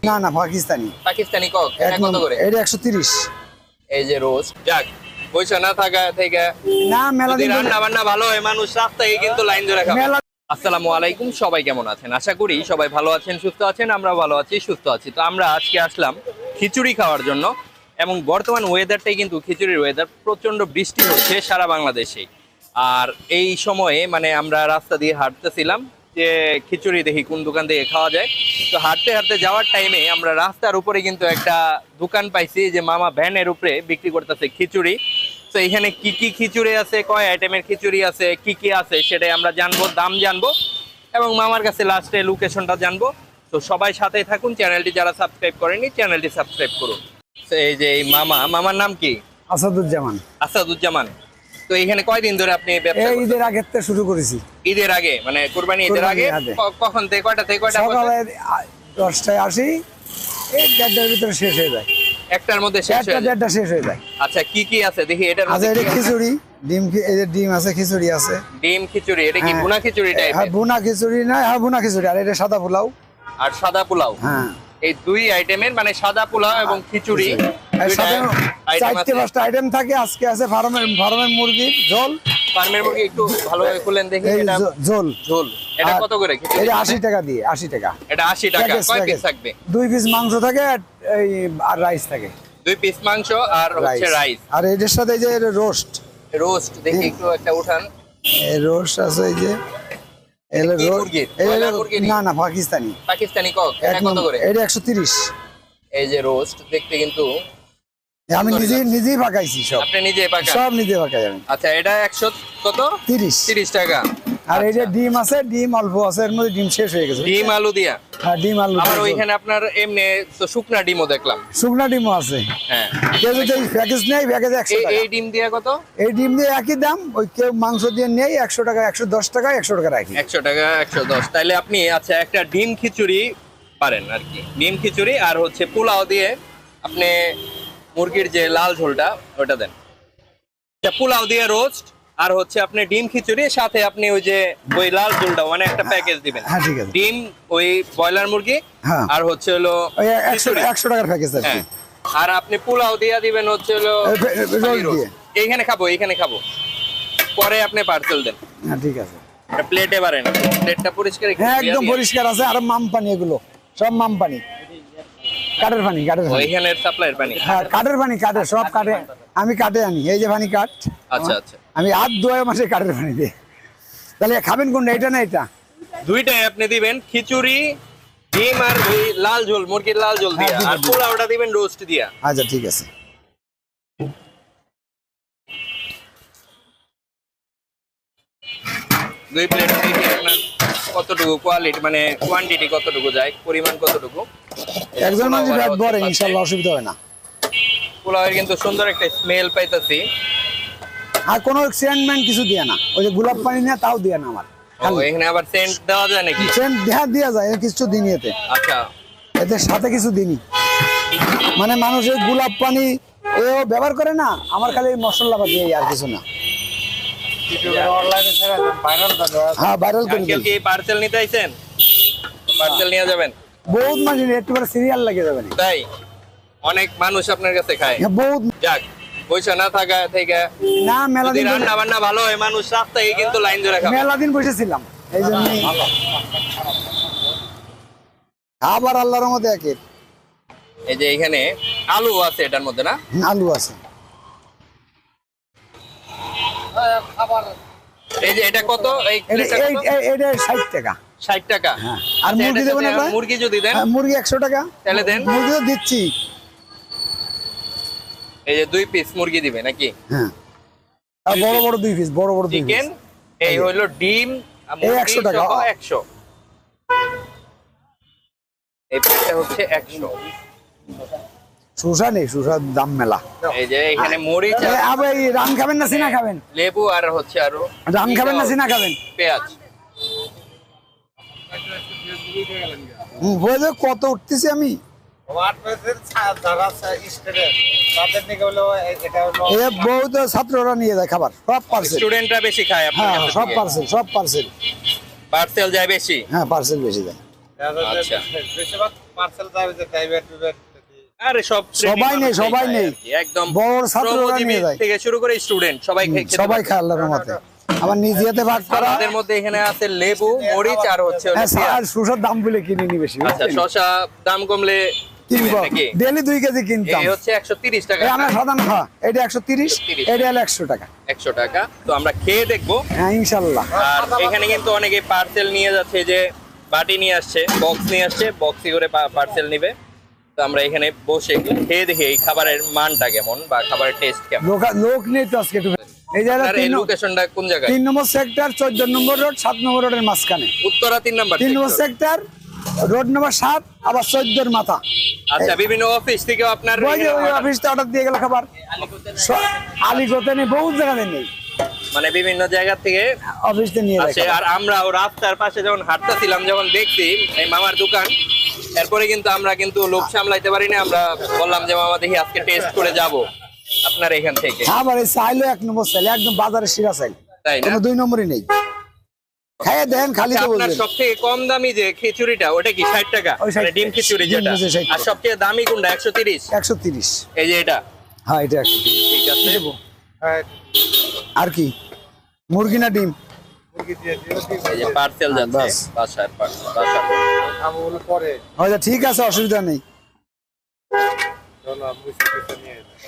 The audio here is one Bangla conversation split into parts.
না না পাকিস্তানি। পাকিস্তানি কক এটা কত করে? এটা 130। এই যে রোস্ট যাক পয়সা না থাকা থেকে না মেলা যদি দিন রান্না বান্না ভালো হয় মানুষ রাস্তায় কিন্তু লাইন ধরে খাবে। মেলা আসসালামু আলাইকুম, সবাই কেমন আছেন? আশা করি সবাই ভালো আছেন, সুস্থ আছেন। আমরা ভালো আছি, সুস্থ আছি। তো আমরা আজকে আসলাম খিচুড়ি খাওয়ার জন্য, এবং বর্তমান ওয়েদারটাই কিন্তু খিচুড়ির ওয়েদার। প্রচন্ড বৃষ্টি হচ্ছে সারা বাংলাদেশে, আর এই সময়ে মানে আমরা রাস্তা দিয়ে হাঁটতেছিলাম যে খিচুড়ি দেখি কোন দোকান থেকে খাওয়া যায়। তো হাঁটতে হাঁটতে যাওয়ার টাইমে আমরা রাস্তার উপরে কিন্তু একটা দোকান পাইছি যে মামা ভ্যানের উপরে বিক্রি করতেছে খিচুড়ি। তো এখানে কি কি খিচুড়ি আছে, কয় আইটেমের খিচুড়ি আছে, কি কি আছে সেটাই আমরা জানবো, দাম জানবো, এবং মামার কাছে লাস্টে লোকেশনটা জানবো। তো সবাই সাথেই থাকুন। চ্যানেলটি যারা সাবস্ক্রাইব করেনি চ্যানেলটি সাবস্ক্রাইব করুন। তো এই যে এই মামার নাম কি? আসাদুজ্জামান। আসাদুজ্জামান। তো এখানে কয়দিন ধরে আপনি ব্যবসা এই করছেন? ঈদের আগে থেকে শুরু করেছি। ঈদের আগে মানে কুরবানি ঈদের আগে? কুরবানির আগে। কখন থেকে কয়টা থেকে কয়টা? সকালে 10টায় আসি, এই 1:30টার ভিতরে শেষ হয়ে যায়। একটার মধ্যে শেষ হয়ে যায়। 1:30টা শেষ হয়ে যায়। আচ্ছা কি কি আছে দেখি এটার আচ্ছা, মধ্যে? এটা কি আছে? খিচুড়ি, এই যে ডিম আছে, খিচুড়ি আছে। ডিম খিচুড়ি, এটা কি হ্যাঁ। ভুনা খিচুড়ি হ্যাঁ, টাইপের? ভুনা খিচুড়ি না, হ্যাঁ ভুনা খিচুড়ি। আর এটা সাদা পোলাও। আর সাদা পোলাও। হ্যাঁ, এই দুই আইটেমের মানে সাদা পোলাও এবং খিচুড়ি আর দুইটা সাথে আইটেম 4-5টা আছে। আইটেম থাকে। আজকে আছে ফার্মের মুরগির ঝোল। ফার্মের মুরগি একটু ভালোভাবে খুলেন দেখি। এই এটা ঝোল। ঝোল। এটা আর কত করে খিচুড়ি? এটা 80 টাকা দিয়ে, 80 টাকা। এটা 80 টাকা। প্যাকেজ, কয় পিস প্যাকেজ। থাকবে? 2 পিস মাংস থাকে আর রাইস থাকে। 2 পিস মাংস আর হচ্ছে রাইস। আর এটার সাথে এই যে রোস্ট। রোস্ট দেখি একটু একটা উঠান। এই রোস্ট আছে, এই যে এলো কি রোস্ট। মুরগির? ব্রয়লার মুরগির? না না পাকিস্তানি। পাকিস্তানি কক এটা কত করে? এটা 130। এই যে রোস্ট দেখতে কিন্তু আমি নিজেই পাকাইছি সব। আপনি নিজে পাকান? সব নিজে পাকাই আমি। আচ্ছা এটা 100 কত? 30 টাকা। আর এই যে আচ্ছা। ডিম আছে, ডিম অল্প আছে, এর মধ্যে ডিম শেষ হয়ে গেছে। ডিম আলু দিয়া? হ্যাঁ, ডিম আলু আবার দিয়ে। ওইখানে আপনার এমনি তো শুকনা ডিমও দেখলাম। শুকনা ডিমও আছে। হ্যাঁ। কেউ যদি প্যাকেজ নেই, প্যাকেজে 100 টাকা। এই ডিম দিয়া কত? এই ডিম দিয়ে একই দাম। ওই কেউ মাংস দিয়ে নেই 100 টাকা, 110 টাকা, 100 টাকা রাখি। 100 টাকা, 110। তাইলে আপনি আচ্ছা একটা ডিম খিচুড়ি পারেন আর কি। ডিম খিচুড়ি আর হচ্ছে পোলাও দিয়ে আপনি মুরগির যে লাল ঝোলটা ওটা দেন। পোলাও দিয়ে রোস্ট আর হচ্ছে আপনি ডিম খিচুড়ি, সাথে আপনি ওই যে ওই লাল ঝোলটা মানে একটা প্যাকেজ দিবেন। হ্যাঁ, ঠিক আছে। ডিম, ওই ব্রয়লার মুরগি, হ্যাঁ। আর হচ্ছে হলো ওই 100 খিচুড়ি। 100 টাকার প্যাকেজ আর কি। হ্যাঁ। আর আপনি পোলাও দিয়ে দিবেন হচ্ছে হলো রোল দিয়ে। এইখানে খাবো পরে আপনি পার্সেল দেন। হ্যাঁ, ঠিক আছে। প্লেটে পারেন, প্লেটটা পরিষ্কার একটু হ্যাঁ, ধুইয়া একদম দিয়ে। পরিষ্কার আছে। আর মাম পানি, এগুলো সব মাম পানি, কাঠের পানি। ওইখানের সাপ্লাইয়ের পানি। হ্যাঁ, কাঠের পানি, সব কাঠে। আমি কাঠে আনি, এই যে পানি কাঠ। আচ্ছা আচ্ছা। আমি হাত ধোয়া মাসে কাঠের পানি দিয়ে। তাহলে খাবেন কোনটা, এটা না এটা? দুইটাই আপনি দিবেন, খিচুড়ি ডিম আর ওই লাল ঝোল, মুরগির লাল ঝোল দিয়ে, হ্যাঁ, আর দিবেন। পোলাওটা দিবেন রোস্ট দিয়া। আচ্ছা, ঠিক আছে। দুই প্লেট দেখি আপনার কতটুকু কোয়ালিটি মানে কোয়ান্টিটি কতটুকু যায়, পরিমাণ কতটুকু। একজন মানুষ পোলাও পেট হতে ভরে, পারছে। ইনশাল্লাহ অসুবিধা হবে না। পোলাওয়ের কিন্তু সুন্দর একটা স্মেল পাইতাছি। আর কোনো সেন্টমেন্ট কিছু দিয়ে না। ওই যে গোলাপ পানি না, তাও দিয়ে না আমার। ও, এখানে আবার সেন্ট দেওয়া যায় নাকি? সেন্ট দেওয়া যায়, এর কিছু দিনই এতে। আচ্ছা। এদের সাথে কিছু দিনই, মানে মানুষের গোলাপ পানি এও ব্যবহার করে না। আমার খালি মশলা পাতি, এই আর কিছু না। হ্যাঁ, ভাইরাল করে আঙ্কেল দিই। কি পার্সেল নিতে আইছেন? পার্সেল নিয়ে যাবেন? বহুত মানুষ একটু সিরিয়াল লাগে যাবে না। তাই অনেক মানুষ আপনার কাছে খায়। হ্যাঁ, বহুত। যাক পয়সা না থাকা থেকে না, মেলা যদি দিন রান্না বান্না ভালো হয় মানুষ রাস্তায় কিন্তু লাইন ধরে খাবে। মেলা দিন বসেছিলাম, এই জন্য আবার আল্লাহর মধ্যে একের এই যে এখানে আলু আছে এটার মধ্যে না? আলু আছে। এই যে এটা কত? এই প্লেটটা কত? এটা 60 টাকা। 60 টাকা। হ্যাঁ। আর আচ্ছা, মুরগি এটার দেবেন সাথে আপনার? মুরগি যদি দেন? হ্যাঁ, মুরগি 100 টাকা। তাহলে দেন। মুরগি তো দিচ্ছি। এই যে 2 পিস মুরগি দিবে নাকি? হ্যাঁ, আর বড় 2 পিস, বড় 2 পিস। চিকেন, এই হলো ডিম আর এই মুরগি 100 টাকা। সহ 100। এই প্লেটটা হচ্ছে 100। শসা নেই, শসার দাম মেলা। এই যে এখানে মরিচ আর আবার এই রান খাবেন না সিনা খাবেন? লেবু আর হচ্ছে আরো রান খাবেন না সিনা খাবেন? পেঁয়াজ। বুঝে কত উঠতেছি আমি। এ বহুত ছাত্ররা নিয়ে যায় খাবার, সব পার্সেল। স্টুডেন্টরা বেশি খায় আপনার হ্যাঁ, কাছে সব থেকে? পার্সেল, সব পার্সেল। পার্সেল যায় বেশি। হ্যাঁ, পার্সেল বেশি যায়। আচ্ছা। পার্সেল যাবে যে প্রাইভেট আরে সব সবাই নেই, সবাই নেই। একদম বড় ছাত্ররা শ্রমজীবী নিয়ে যায়। থেকে শুরু করে স্টুডেন্ট সবাই খেতে সবাই পারে। খায় আল্লাহর রহমতে। আবার নিজে হাতে ভাগ করা। আমাদের মধ্যে এখানে আছে লেবু, মরিচ আর হচ্ছে হলো হ্যাঁ, পেঁয়াজ। আর শসার দাম বলে কিনে নি বেশি। আচ্ছা, শসা দাম কমলে কিনবো নাকি? ডেলি 2 কেজি কিনতাম। এই হচ্ছে 130 টাকা। এই আমরা সাধারণ খাওয়া এটা 130, এটা হলো 100 টাকা। 100 টাকা। তো আমরা খেয়ে দেখবো। হ্যাঁ ইনশাল্লাহ। আর এখানে কিন্তু অনেকে পার্সেল নিয়ে যাচ্ছে, যে বাটি নিয়ে আসছে, বক্স নিয়ে আসছে, বক্সি করে পার্সেল নিবে। তো আমরা এখানে বসে খেয়ে দেখি এই খাবারের মানটা কেমন বা খাবারের টেস্ট কেমন। লোক নেই তো আজকে একটু। এই জায়গা আর এই লোকেশনটা কোন জায়গায়? 3 নম্বর সেক্টর, 14 নম্বর রোড, 7 নম্বর রোডের মাঝখানে। উত্তরা 3 নাম্বার 3 নম্বর সেক্টর, রোড নম্বর 7, আবার 14 মাথা। আচ্ছা, বিভিন্ন অফিস থেকেও আপনার ওই যে ওই অফিসটা অর্ডার দিয়ে গেল খাবার। আলিগতে নেই, বহু জায়গাতে নেই, মানে বিভিন্ন জায়গা থেকে অফিসতে নিয়ে আসে। যায়। আর আমরাও রাস্তার পাশে যখন হাঁটতেছিলাম, যখন দেখছি এই মামার দোকান, এরপরে কিন্তু আমরা কিন্তু লোক সামলাইতে পারি না, আমরা বললাম যে মামা দেখি আজকে টেস্ট করে যাব আপনার এখান থেকে। খাবার এই চাইলো 1 নম্বর চাইলে, একদম বাজারে শিরা চাইল, তাই না? কোনো 2 নম্বরই নেই। খাইয়ে দেন, খালি তো আপনার বলবেন। সবথেকে কম দামি যে খিচুড়িটা, ওটা কি 60 টাকা? ওই 60 মানে ডিম খিচুড়ি ডিম যেটা। খিচুড়ি 60 আর সবচেয়ে দামি কোনটা? 130। 130। এই যে এটা। হ্যাঁ এটা 130। ঠিক আছে। আর কি মুরগি না ডিম? এই যে পার্সেল যাচ্ছে, বাস। বাসার বাসার। খাবো বলে পরে আচ্ছা ঠিক আছে, অসুবিধা নেই। চলো আমি কিছু নিয়ে যাই।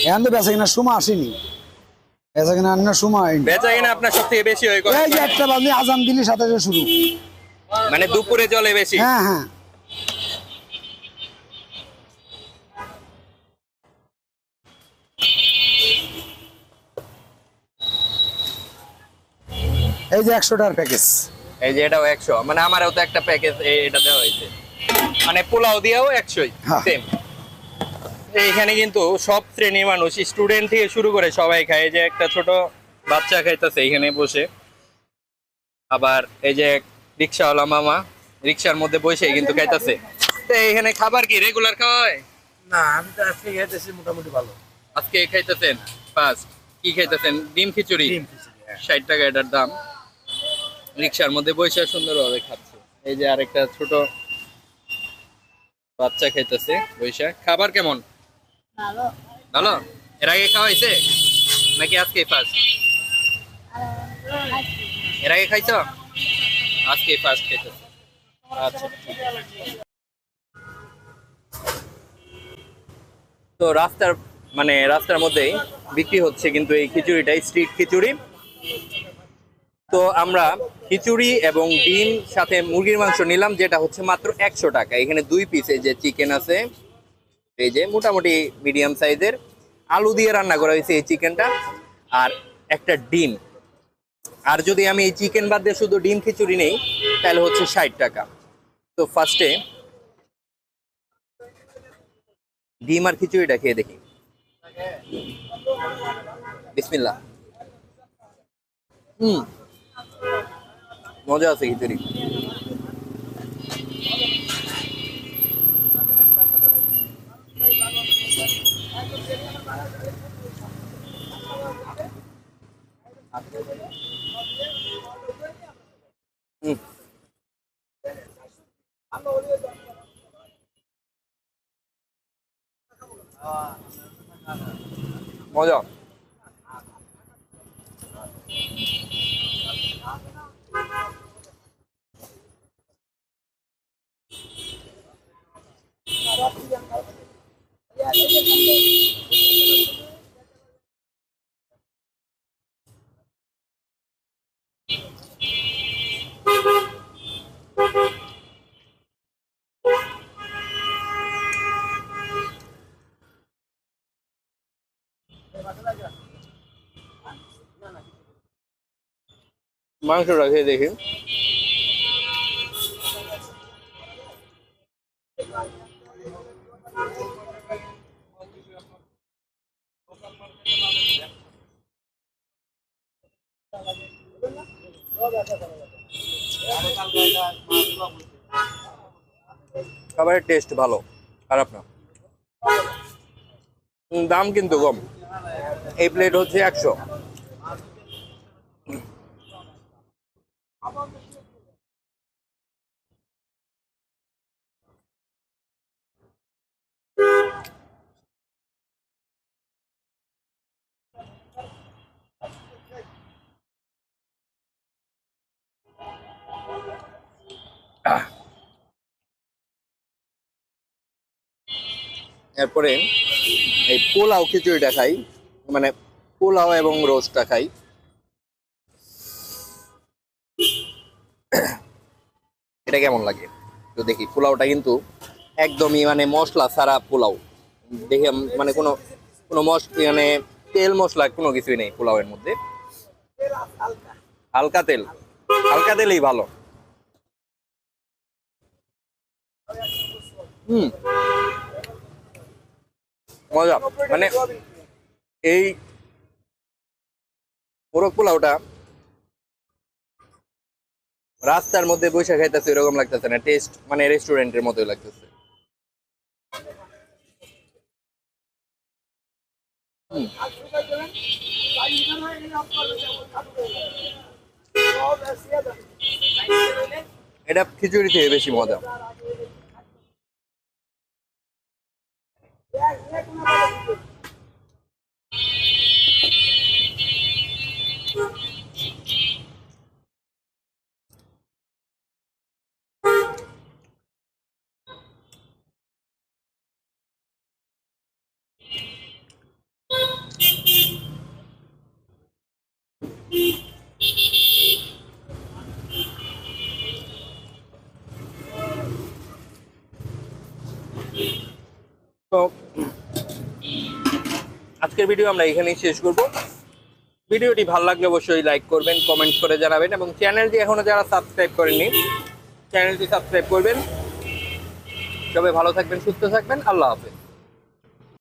এখন তো বেচা কিনা সময় আসেনি, বেচা কিনা আনার সময় হয়নি। বেচা কিনা আপনার সবথেকে বেশি হয় কখন? এই যে একটা বাজে আজান দিলি সাথে সাথে শুরু। মানে দুপুরে চলে বেশি। হ্যাঁ হ্যাঁ। এই যে 100 টাকার প্যাকেজ। এই যে এটাও 100, মানে আমারও তো একটা প্যাকেজ এটা দেওয়া হয়েছে, মানে পোলাও দিয়েও 100ই হ্যাঁ। সেম। এইখানে কিন্তু সব শ্রেণীর মানুষ, স্টুডেন্ট থেকে শুরু করে সবাই খায়। এই যে একটা ছোট বাচ্চা খাইতেছে এখানে বসে, আবার এই যে রিক্সাওয়ালা মামা রিক্সার মধ্যে বসে কিন্তু খাইতেছে। তো এখানে খাবার কি রেগুলার খাওয়া হয়? না আমি তো আজকে খেতেছি মোটামুটি ভালো। আজকে খাইতেছেন ফার্স্ট? কি খাইতেছেন? ডিম খিচুড়ি। ডিম খিচুড়ি, হ্যাঁ। 60 টাকা এটার দাম। রিক্সার মধ্যে বসে সুন্দরভাবে খাচ্ছে। এই যে আরেকটা ছোট বাচ্চা খাইতেছে বসে। খাবার কেমন? ভালো। ভালো? এর আগে খাওয়া হয়েছে নাকি আজকে ফার্স্ট? এর আগে খাইছো? আজকে ফার্স্ট খাইতেছে। আচ্ছা ঠিক আছে। তো রাস্তার মধ্যেই বিক্রি হচ্ছে কিন্তু এই খিচুড়িটা, স্ট্রিট খিচুড়ি। তো আমরা খিচুড়ি এবং ডিম সাথে মুরগির মাংস নিলাম, যেটা হচ্ছে মাত্র 100 টাকা। এখানে 2 পিস এই যে চিকেন আছে, এই যে মোটামুটি মিডিয়াম সাইজের, আলু দিয়ে রান্না করা হয়েছে এই চিকেনটা, আর একটা ডিম। আর যদি আমি এই চিকেন বাদ দিয়ে শুধু ডিম খিচুড়ি নেই তাহলে হচ্ছে 60 টাকা। তো ফার্স্টে ডিম আর খিচুড়িটা খেয়ে দেখি। বিসমিল্লাহ। মজা আছে খিচুড়ি। মজা। মাংসটা খেয়ে দেখি। খাবারের টেস্ট ভালো, খারাপ না। দাম কিন্তু কম। এই প্লেট হচ্ছে 100। এরপরে এই পোলাও খিচুড়িটা খাই, মানে পোলাও এবং রোস্টটা খাই। এটা কেমন লাগে তো দেখি। পোলাওটা কিন্তু একদমই মানে মশলা ছাড়া পোলাও, দেখে মানে কোনো কোনো মানে তেল মশলা কোনো কিছুই নেই পোলাওয়ের মধ্যে। হালকা তেল, হালকা তেলেই ভালো। মজা, মানে এই মোরগ পোলাওটা রাস্তার মধ্যে বসে খাইতেছে এরকম লাগতেছে না, টেস্ট মানে রেস্টুরেন্টের মতোই লাগতেছে। এটা খিচুড়ি থেকে বেশি মজা। তো আজকের ভিডিও আমরা এখানেই শেষ করব। ভিডিওটি ভালো লাগলে অবশ্যই লাইক করবেন, কমেন্ট করে জানাবেন এবং চ্যানেলটি এখনো যারা সাবস্ক্রাইব করেননি চ্যানেলটি সাবস্ক্রাইব করবেন। সবাই ভালো থাকবেন, সুস্থ থাকবেন। আল্লাহ হাফেজ।